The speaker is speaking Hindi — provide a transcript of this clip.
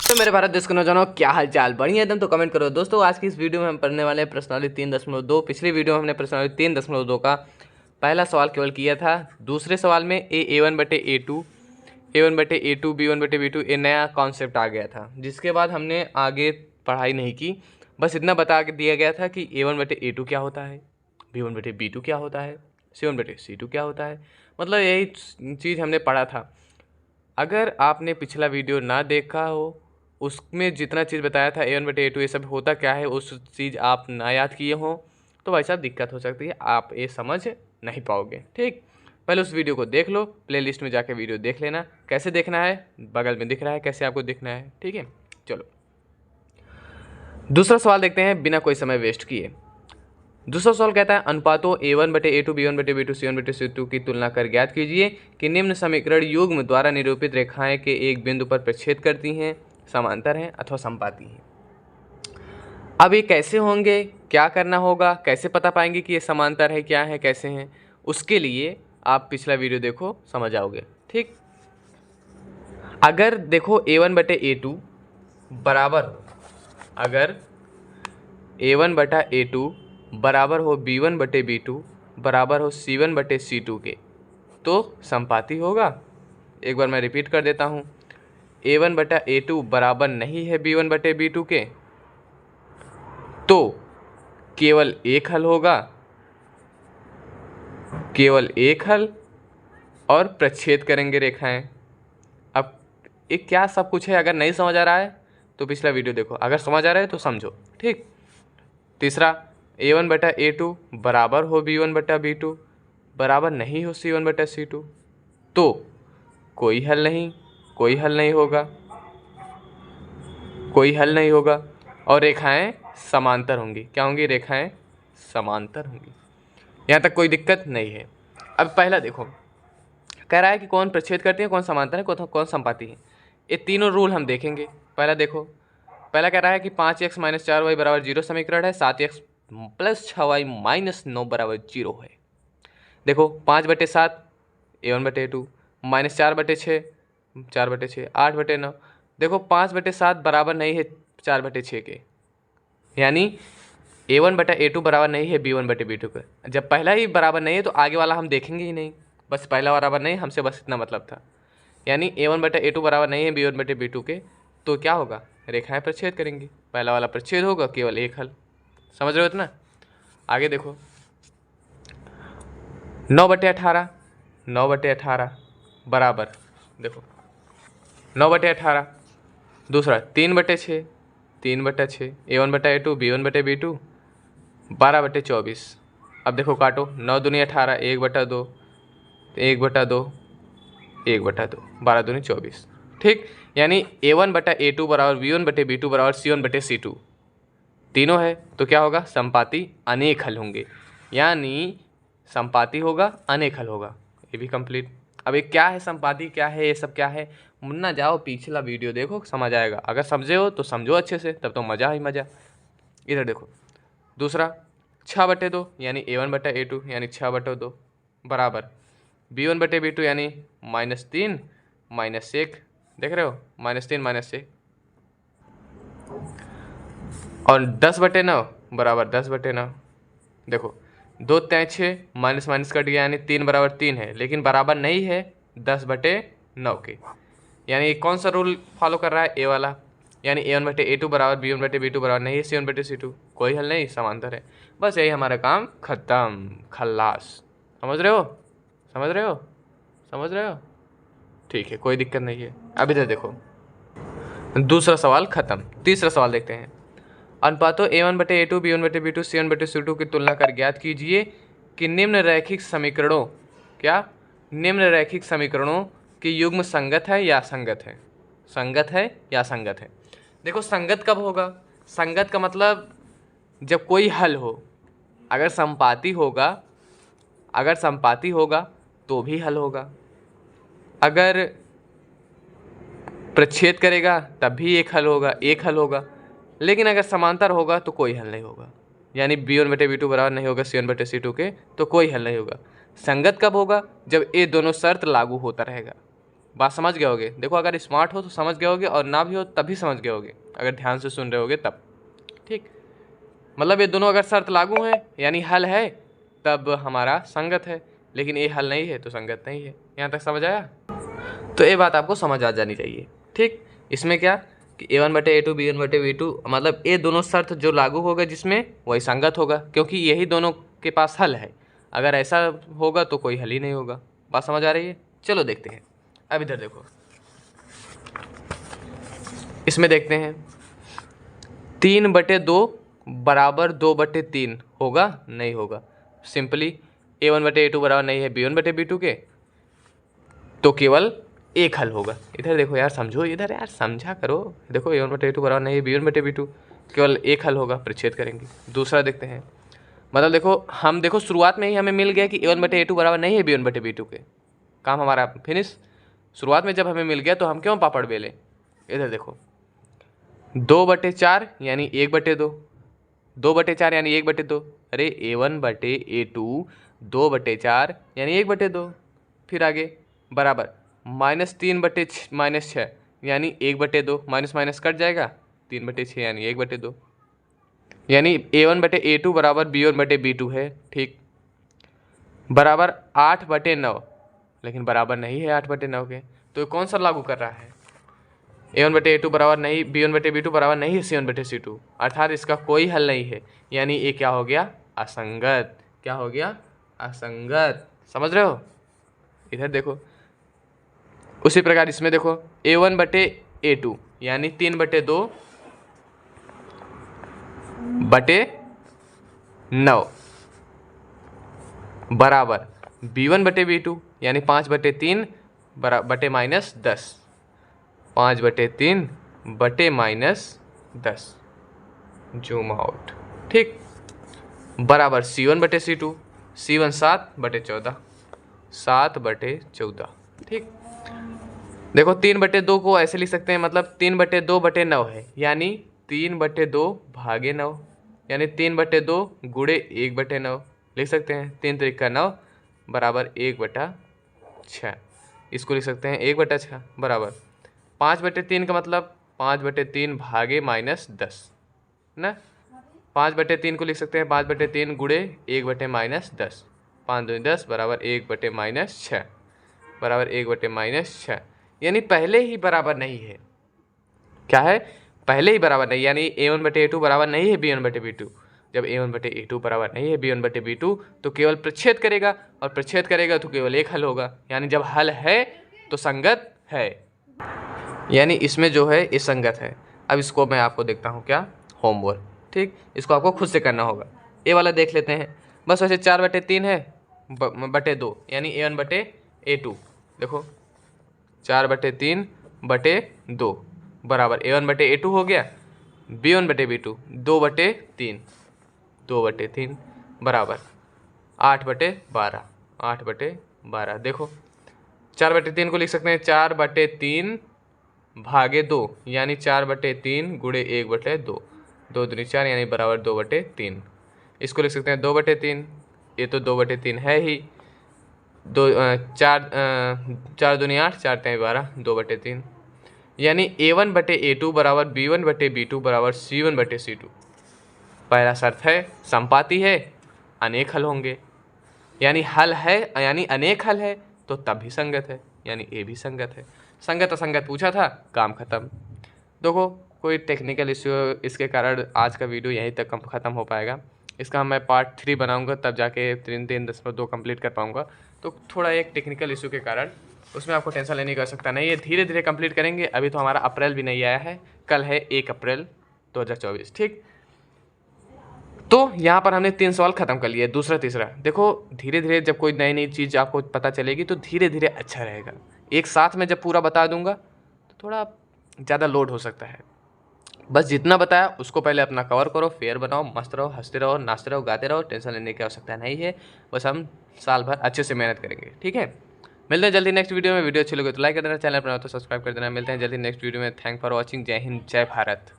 तो मेरे भारत देश के नौजवानों, क्या हाल चाल? बढ़िया एकदम। तो कमेंट करो दोस्तों। आज की इस वीडियो में हम पढ़ने वाले हैं प्रश्नावली 3.2। पिछली वीडियो में हमने प्रश्नावली 3.2 का पहला सवाल केवल किया था। दूसरे सवाल में A1/A2, A1/A2, B1/B2 ये नया कॉन्सेप्ट आ गया था, जिसके बाद हमने आगे पढ़ाई नहीं की। बस इतना बता के दिया गया था कि A1/A2 क्या होता है, B1/B2 क्या होता है, C1/C2 क्या होता है। मतलब यही चीज़ हमने पढ़ा था। अगर आपने पिछला वीडियो ना देखा हो, उसमें जितना चीज़ बताया था A1/A2 ये सब होता क्या है, उस चीज़ आप ना याद किए हों तो वैसा दिक्कत हो सकती है, आप ये समझ नहीं पाओगे। ठीक, पहले उस वीडियो को देख लो, प्लेलिस्ट में जाके वीडियो देख लेना। कैसे देखना है, बगल में दिख रहा है कैसे आपको देखना है। ठीक है, चलो दूसरा सवाल देखते हैं बिना कोई समय वेस्ट किए। दूसरा सवाल कहता है अनुपातों A1/A2, B1/B2, C1/C2 की तुलना कर ज्ञात कीजिए कि निम्न समीकरण युग्म द्वारा निरूपित रेखाएं के एक बिंदु पर प्रक्षेद करती हैं, समांतर हैं अथवा समपाती हैं। अब ये कैसे होंगे, क्या करना होगा, कैसे पता पाएंगे कि ये समांतर है, क्या है, कैसे हैं, उसके लिए आप पिछला वीडियो देखो, समझ आओगे। ठीक, अगर देखो A1/A2 बराबर हो, अगर A1/A2 बराबर हो B1/B2 बराबर हो C1/C2 के, तो समपाती होगा। एक बार मैं रिपीट कर देता हूँ, A1/A2 बराबर नहीं है B1/B2 के, तो केवल एक हल होगा, केवल एक हल, और प्रच्छेद करेंगे रेखाएं। अब ये क्या सब कुछ है, अगर नहीं समझ आ रहा है तो पिछला वीडियो देखो, अगर समझ आ रहा है तो समझो। ठीक, तीसरा A1/A2 बराबर हो B1/B2 बराबर नहीं हो C1/C2, तो कोई हल नहीं, कोई हल नहीं होगा, कोई हल नहीं होगा, और रेखाएं समांतर होंगी। क्या होंगी? रेखाएं समांतर होंगी। यहाँ तक कोई दिक्कत नहीं है। अब पहला देखो, कह रहा है कि कौन प्रच्छेद करती है, कौन समांतर है, कौन समपाती है। ये तीनों रूल हम देखेंगे। पहला देखो, पहला कह रहा है कि 5x - 4y बराबर 0 समीकरण है, 7x + 6y - 9 बराबर 0 है। देखो 5/7 A1/A2, -4/6 4/6, 8/9। देखो 5/7 बराबर नहीं है 4/6 के, यानी A1/A2 बराबर नहीं है B1/B2 के। जब पहला ही बराबर नहीं है तो आगे वाला हम देखेंगे ही नहीं। बस पहला बराबर नहीं, हमसे बस इतना मतलब था। यानी A1/A2 बराबर नहीं है B1/B2 के, तो क्या होगा? रेखाएं प्रच्छेद करेंगी, पहला वाला प्रच्छेद होगा, केवल एक हल। समझ रहे हो इतना? आगे देखो 9/18, 9/18 बराबर, देखो 9/18, दूसरा 3/6, 3/6 A1/A2, B1/B2 12/24। अब देखो काटो, 9 दूनी 18, 1/2, 1/2, 1/2, 12 दूनी 24। ठीक, यानी A1/A2 बराबर B1/B2 बराबर C1/C2 तीनों है, तो क्या होगा? संपाती अनेक हल होंगे, यानी संपाती होगा, अनेक हल होगा। ये भी कंप्लीट। अब ये क्या है संपाती, क्या है, ये सब क्या है, मुन्ना जाओ पिछला वीडियो देखो, समझ आएगा। अगर समझे हो तो समझो अच्छे से, तब तो मज़ा ही मज़ा। इधर देखो दूसरा 6/2 यानी A1/A2 यानी 6/2 बराबर B1/B2 यानी -3 -1, देख रहे हो, -3 -1, और 10/9 बराबर 10/9। देखो 2 3 6 माइनस माइनस कट गया, यानी 3 बराबर 3 है, लेकिन बराबर नहीं है 10/9 के। यानी कौन सा रूल फॉलो कर रहा है? ए वाला। यानी A1/A2 बराबर B1/B2 बराबर नहीं है C1/C2, कोई हल नहीं, समांतर है। बस यही हमारा काम खत्म, खल्लास। समझ रहे हो? समझ रहे हो? समझ रहे हो? ठीक है, कोई दिक्कत नहीं है। अब इधर देखो, दूसरा सवाल खत्म। तीसरा सवाल देखते हैं। अनुपातों A1/A2, B1/B2, C1/C2 की तुलना कर ज्ञात कीजिए कि निम्न रैखिक समीकरणों, क्या, निम्न रैखिक समीकरणों की युग्म संगत है या असंगत है? संगत है या असंगत है? देखो संगत कब होगा? संगत का मतलब जब कोई हल हो। अगर संपाती होगा, अगर संपाती होगा तो भी हल होगा, अगर प्रच्छेद करेगा तब भी एक हल होगा, एक हल होगा, लेकिन अगर समांतर होगा तो कोई हल नहीं होगा। यानी B1/B2 बराबर नहीं होगा C1/C2 के, तो कोई हल नहीं होगा। संगत कब होगा? जब ये दोनों शर्त लागू होता रहेगा। बात समझ गए होगे। देखो अगर स्मार्ट हो तो समझ गए होगे, और ना भी हो तभी समझ गए होगे, अगर ध्यान से सुन रहे होगे तब। ठीक, मतलब ये दोनों अगर शर्त लागू है यानी हल है तब हमारा संगत है, लेकिन ये हल नहीं है तो संगत नहीं है। यहाँ तक समझ आया? तो ये बात आपको समझ आ जानी चाहिए। ठीक, इसमें क्या कि a1/a2 b1/b2, मतलब ये दोनों शर्त जो लागू होगा जिसमें वही संगत होगा, क्योंकि यही दोनों के पास हल है। अगर ऐसा होगा तो कोई हल ही नहीं होगा। बात समझ आ रही है? चलो देखते हैं। अब इधर देखो, इसमें देखते हैं 3/2 बराबर 2/3 होगा? नहीं होगा। सिंपली a1/a2 बराबर नहीं है b1/b2 के, तो केवल एक हल होगा। इधर देखो यार, समझो इधर यार, समझा करो। देखो a1/a2 बराबर नहीं है b1/b2, केवल एक हल होगा, प्रतिच्छेद करेंगे। दूसरा देखते हैं, मतलब देखो हम देखो शुरुआत में ही हमें मिल गया कि a1/a2 बराबर नहीं है b1/b2 के, काम हमारा फिनिश। शुरुआत में जब हमें मिल गया तो हम क्यों पापड़ बेले। इधर देखो 2/4 यानी 1/2, 2/4 यानी 1/2। अरे a1/a2 2/4 यानी 1/2। फिर आगे बराबर -3/6 यानी 1/2, माइनस माइनस कट जाएगा, 3/6 यानी 1/2, यानी a1/a2 बराबर b1/b2 है। ठीक, बराबर 8/9, लेकिन बराबर नहीं है 8/9 के, तो कौन सा लागू कर रहा है? a1/a2 बराबर नहीं, b1/b2 बराबर नहीं है c1/c2, अर्थात इसका कोई हल नहीं है, यानी ये क्या हो गया? असंगत। क्या हो गया? असंगत। समझ रहे हो? इधर देखो उसी प्रकार इसमें देखो a1/a2 यानी 3/2/9 बराबर b1/b2 यानी 5/3 बटे -10, 5/3 बटे -10, जूम आउट। ठीक, बराबर c1/c2, c1 7/14, 7/14। ठीक, देखो 3/2 को ऐसे लिख सकते हैं, मतलब 3/2/9 है, यानी 3/2/9, यानी 3/2 गुणे 1/9 लिख सकते हैं। 3 त्रिक का 9 बराबर 1/6, इसको लिख सकते हैं 1/6 बराबर 5/3 का मतलब 5/3 भागे -10 ना। 5/3 को लिख सकते हैं 5/3 गुणे 1/-10, 5 दूनी 10 बराबर 1/-6 बराबर 1/-6, यानी पहले ही बराबर नहीं है। क्या है? पहले ही बराबर नहीं, यानी a1/a2 बराबर नहीं है b1/b2। जब a1/a2 बराबर नहीं है b1/b2 तो केवल प्रतिच्छेद करेगा, और प्रतिच्छेद करेगा तो केवल एक हल होगा, यानी जब हल है तो संगत है, यानी इसमें जो है ये संगत है। अब इसको मैं आपको देखता हूँ क्या, होमवर्क। ठीक, इसको आपको खुद से करना होगा। ये वाला देख लेते हैं, बस वैसे 4/3 है बटे 2, यानी a1/a2। देखो 4/3/2 बराबर a1/a2 हो गया, b1/b2 2/3, 2/3 बराबर 8/12, 8/12। देखो 4/3 को लिख सकते हैं 4/3 भागे 2, यानी 4/3 गुणे 1/2, 2 दूनी 4 यानी बराबर 2/3। इसको लिख सकते हैं 2/3, ये तो 2/3 है ही, 4 दूनी 8, 4 3 12, 2/3, यानी a1/a2 बराबर b1/b2 बराबर c1/c2। पहला शर्त है संपाती है, अनेक हल होंगे, यानी हल है यानी अनेक हल है तो तब भी संगत है, यानी ए भी संगत है। संगत असंगत पूछा था, काम खत्म। देखो कोई टेक्निकल इश्यू इसके कारण आज का वीडियो यहीं तक ख़त्म हो पाएगा। इसका मैं पार्ट 3 बनाऊंगा, तब जाके 3.3.2 कंप्लीट कर पाऊंगा। तो थोड़ा एक टेक्निकल इशू के कारण उसमें आपको टेंशन लेने की आवश्यकता नहीं है, धीरे धीरे कंप्लीट करेंगे। अभी तो हमारा अप्रैल भी नहीं आया है, कल है 1 अप्रैल 2024। ठीक, तो यहाँ पर हमने 3 सवाल खत्म कर लिए, दूसरा तीसरा। देखो धीरे धीरे जब कोई नई नई चीज़ आपको पता चलेगी तो धीरे धीरे अच्छा रहेगा। एक साथ में जब पूरा बता दूंगा तो थोड़ा ज़्यादा लोड हो सकता है। बस जितना बताया उसको पहले अपना कवर करो, फेयर बनाओ, मस्त रहो, हंसते रहो, नाचते रहो, गाते रहो, टेंशन लेने की आवश्यकता नहीं है। बस हम साल भर अच्छे से मेहनत करेंगे। ठीक है, मिलते हैं जल्दी नेक्स्ट वीडियो में। वीडियो अच्छी लगे तो लाइक कर देना, चैनल पर तो सब्सक्राइब कर देना। मिलते हैं जल्दी नेक्स्ट वीडियो में। Thank for watching. जय हिंद, जय भारत।